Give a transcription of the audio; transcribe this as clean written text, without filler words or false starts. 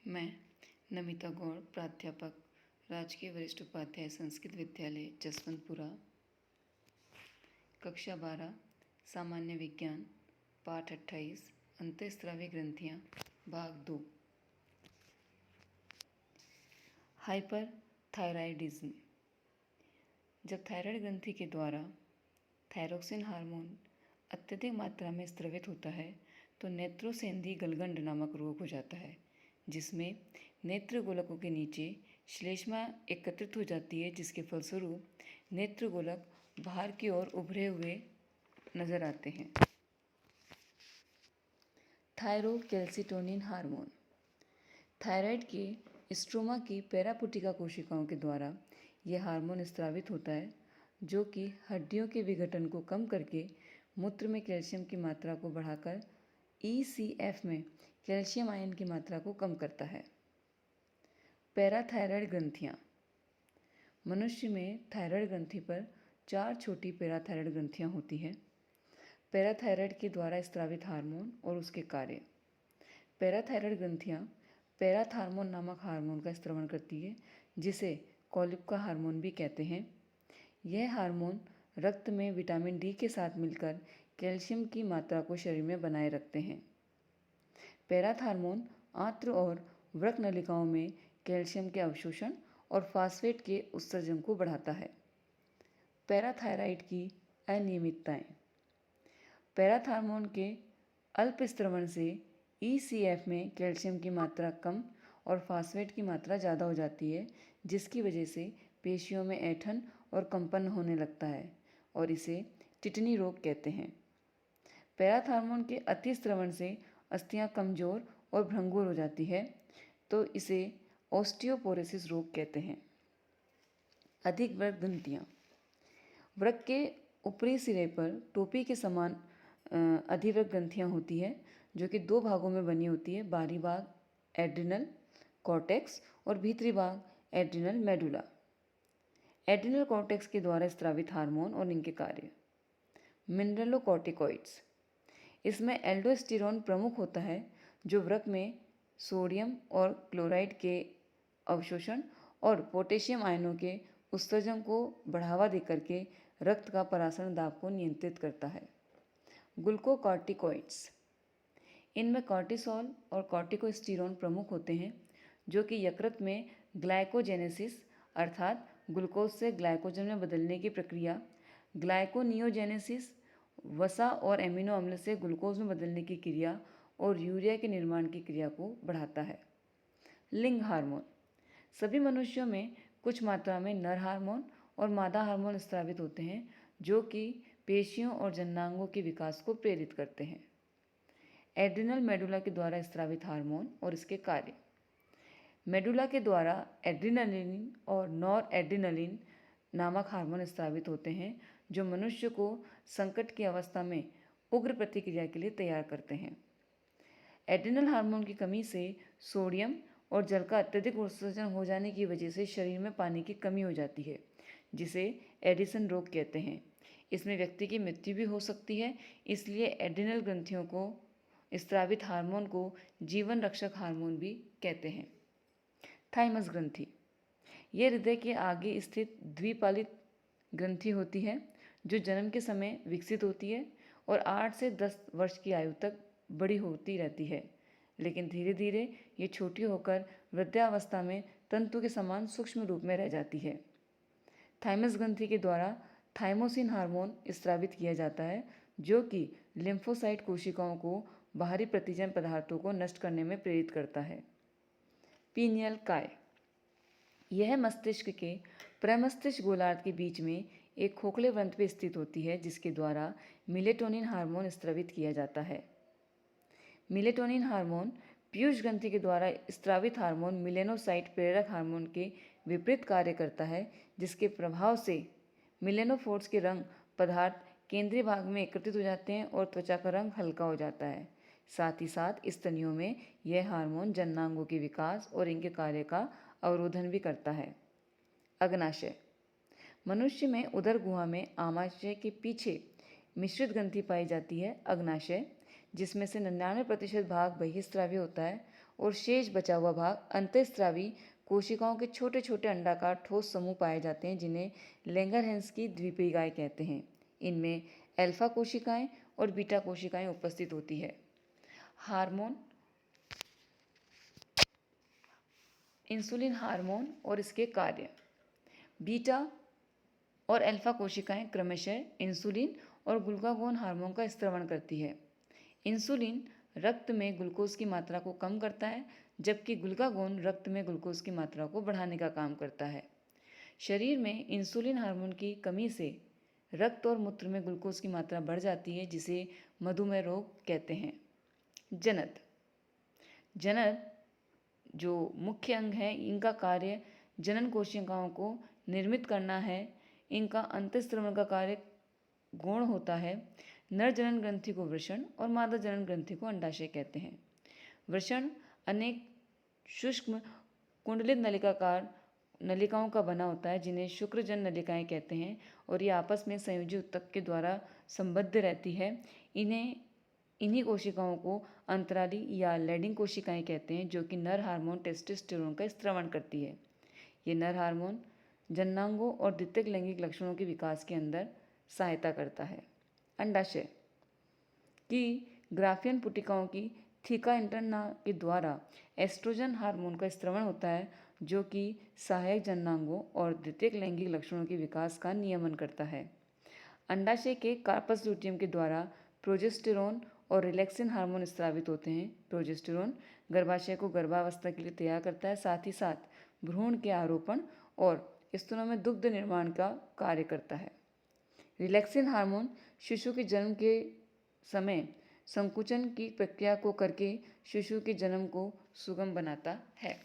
मैं नमिता गौड़, प्राध्यापक, राजकीय वरिष्ठ उपाध्याय संस्कृत विद्यालय जसवंतपुरा, कक्षा 12, सामान्य विज्ञान, पाठ 28, अंतःस्रावी ग्रंथियाँ, भाग 2। हाइपरथायराइडिज्म। जब थायराइड ग्रंथि के द्वारा थायरोक्सिन हार्मोन अत्यधिक मात्रा में स्रावित होता है तो नेत्रोसेंधी गलगंड नामक रोग हो जाता है, जिसमें नेत्र गोलकों के नीचे श्लेष्मा एकत्रित हो जाती है, जिसके फलस्वरूप नेत्र गोलक बाहर की ओर उभरे हुए नजर आते हैं। Thyrocalcitonin hormone. थायराइड के स्ट्रोमा की पैरापुटिका कोशिकाओं के द्वारा यह हार्मोन स्रावित होता है, जो कि हड्डियों के विघटन को कम करके मूत्र में कैल्शियम की मात्रा को बढ़ाकर ECF में कैल्शियम आयन की मात्रा को कम करता है। पैराथायराइड ग्रंथियाँ। मनुष्य में थायराइड ग्रंथि पर 4 छोटी पैराथायराइड ग्रंथियाँ होती हैं। पैराथायराइड के द्वारा स्रावित हार्मोन और उसके कार्य। पैराथायराइड ग्रंथियाँ पैराथार्मोन नामक हार्मोन का स्रावन करती है, जिसे कॉलिप का हार्मोन भी कहते हैं। यह हार्मोन रक्त में विटामिन डी के साथ मिलकर कैल्शियम की मात्रा को शरीर में बनाए रखते हैं। पैराथार्मोन आंत्र और वृक्क नलिकाओं में कैल्शियम के अवशोषण और फास्फेट के उत्सर्जन को बढ़ाता है। पैराथायराइड की अनियमितताएं। पैराथार्मोन के अल्प स्रवण से ECF में कैल्शियम की मात्रा कम और फास्फेट की मात्रा ज़्यादा हो जाती है, जिसकी वजह से पेशियों में ऐंठन और कंपन होने लगता है और इसे टिटनी रोग कहते हैं। पैराथार्मोन के अति स्रवण से अस्थियां कमजोर और भंगुर हो जाती है, तो इसे ऑस्टियोपोरोसिस रोग कहते हैं। अधिक वृक्क ग्रंथियाँ। वृक्क के ऊपरी सिरे पर टोपी के समान अधिवृक्क ग्रंथियाँ होती है, जो कि 2 भागों में बनी होती है। बाहरी भाग एड्रिनल कॉर्टेक्स और भीतरी भाग एड्रिनल मेडुला। एड्रिनल कॉर्टेक्स के द्वारा स्रावित हार्मोन और इनके कार्य। मिनरलोकॉर्टिकॉइड्स। इसमें एल्डोस्टेरोन प्रमुख होता है, जो वृक्क में सोडियम और क्लोराइड के अवशोषण और पोटेशियम आयनों के उत्सर्जन को बढ़ावा देकर के रक्त का परासरण दाब को नियंत्रित करता है। ग्लूकोकॉर्टिकॉइड्स। इनमें कॉर्टिसोल और कॉर्टिकोस्टेरोन प्रमुख होते हैं, जो कि यकृत में ग्लाइकोजेनेसिस अर्थात ग्लूकोज से ग्लाइकोजन में बदलने की प्रक्रिया, ग्लाइकोनियोजेनेसिस वसा और एमिनो अम्ल से ग्लूकोज में बदलने की क्रिया और यूरिया के निर्माण की क्रिया को बढ़ाता है। लिंग हार्मोन। सभी मनुष्यों में कुछ मात्रा में नर हार्मोन और मादा हार्मोन स्रावित होते हैं, जो कि पेशियों और जननांगों के विकास को प्रेरित करते हैं। एड्रिनल मेडुला के द्वारा स्रावित हार्मोन और इसके कार्य। मेडुला के द्वारा एड्रिनलिन और नॉर एड्रिनलिन नामक हार्मोन स्रावित होते हैं, जो मनुष्य को संकट की अवस्था में उग्र प्रतिक्रिया के लिए तैयार करते हैं। एड्रिनल हार्मोन की कमी से सोडियम और जल का अत्यधिक उत्सर्जन हो जाने की वजह से शरीर में पानी की कमी हो जाती है, जिसे एडिसन रोग कहते हैं। इसमें व्यक्ति की मृत्यु भी हो सकती है, इसलिए एड्रिनल ग्रंथियों को स्रावित हार्मोन को जीवन रक्षक हार्मोन भी कहते हैं। थाइमस ग्रंथि। यह हृदय के आगे स्थित द्विपालित ग्रंथि होती है, जो जन्म के समय विकसित होती है और 8 से 10 वर्ष की आयु तक बड़ी होती रहती है, लेकिन धीरे धीरे ये छोटी होकर वृद्धावस्था में तंतु के समान सूक्ष्म रूप में रह जाती है। थाइमस ग्रंथि के द्वारा थाइमोसिन हार्मोन स्रावित किया जाता है, जो कि लिम्फोसाइट कोशिकाओं को बाहरी प्रतिजन पदार्थों को नष्ट करने में प्रेरित करता है। पीनियल काय। यह मस्तिष्क के प्रमस्तिष्क गोलार्ध के बीच में एक खोखले व्रंत पर स्थित होती है, जिसके द्वारा मिलेटोनिन हार्मोन स्रावित किया जाता है। मिलेटोनिन हार्मोन पीयूष ग्रंथि के द्वारा स्रावित हार्मोन मिलेनोसाइट प्रेरक हार्मोन के विपरीत कार्य करता है, जिसके प्रभाव से मिलेनोफोर्स के रंग पदार्थ केंद्रीय भाग में एकत्रित हो जाते हैं और त्वचा का रंग हल्का हो जाता है। साथ ही साथ स्तनियों में यह हार्मोन जननांगों के विकास और इनके कार्य का अवरोधन भी करता है। अग्नाशय। मनुष्य में उदर गुहा में आमाशय के पीछे मिश्रित ग्रंथि पाई जाती है, अग्नाशय, जिसमें से 99% भाग बहिस्रावी होता है और शेष बचा हुआ भाग अंतःस्रावी कोशिकाओं के छोटे छोटे अंडाकार ठोस समूह पाए जाते हैं, जिन्हें लैंगरहैंस की द्विपयिकाएं कहते हैं। इनमें अल्फा कोशिकाएं और बीटा कोशिकाएं उपस्थित होती है। हार्मोन, इंसुलिन हार्मोन और इसके कार्य। बीटा और अल्फा कोशिकाएं क्रमशः इंसुलिन और ग्लूकागोन हार्मोन का स्त्रवण करती है। इंसुलिन रक्त में ग्लूकोज की मात्रा को कम करता है, जबकि ग्लूकागोन रक्त में ग्लूकोज की मात्रा को बढ़ाने का काम करता है। शरीर में इंसुलिन हार्मोन की कमी से रक्त और मूत्र में ग्लूकोज की मात्रा बढ़ जाती है, जिसे मधुमेह रोग कहते हैं। जनन, जनन जो मुख्य अंग है, इनका कार्य जनन कोशिकाओं को निर्मित करना है। इनका अंतःस्त्रवण का कार्य गौण होता है। नर जनन ग्रंथि को वृषण और मादा जनन ग्रंथि को अंडाशय कहते हैं। वृषण अनेक शुष्क कुंडलित नलिकाकार नलिकाओं का बना होता है, जिन्हें शुक्रजन नलिकाएं कहते हैं, और ये आपस में संयोजी ऊतक के द्वारा संबद्ध रहती है। इन्हीं कोशिकाओं को अंतराली या लैडिंग कोशिकाएं कहते हैं, जो कि नर हार्मोन टेस्टोस्टेरोन का स्त्रवण करती है। ये नर हार्मोन जननांगों और द्वितीयक लैंगिक लक्षणों के विकास के अंदर सहायता करता है। अंडाशय की ग्राफियन पुटिकाओं की थीका इंटरना के द्वारा एस्ट्रोजन हार्मोन का स्त्रवण होता है, जो कि सहायक जननांगों और द्वितीयक लैंगिक लक्षणों के विकास का नियमन करता है। अंडाशय के कार्पस लुटियम के द्वारा प्रोजेस्टेरोन और रिलैक्सिन हार्मोन स्रावित होते हैं। प्रोजेस्टेरोन गर्भाशय को गर्भावस्था के लिए तैयार करता है, साथ ही साथ भ्रूण के आरोपण और स्तनों में दुग्ध निर्माण का कार्य करता है। रिलैक्सिन हार्मोन शिशु के जन्म के समय संकुचन की प्रक्रिया को करके शिशु के जन्म को सुगम बनाता है।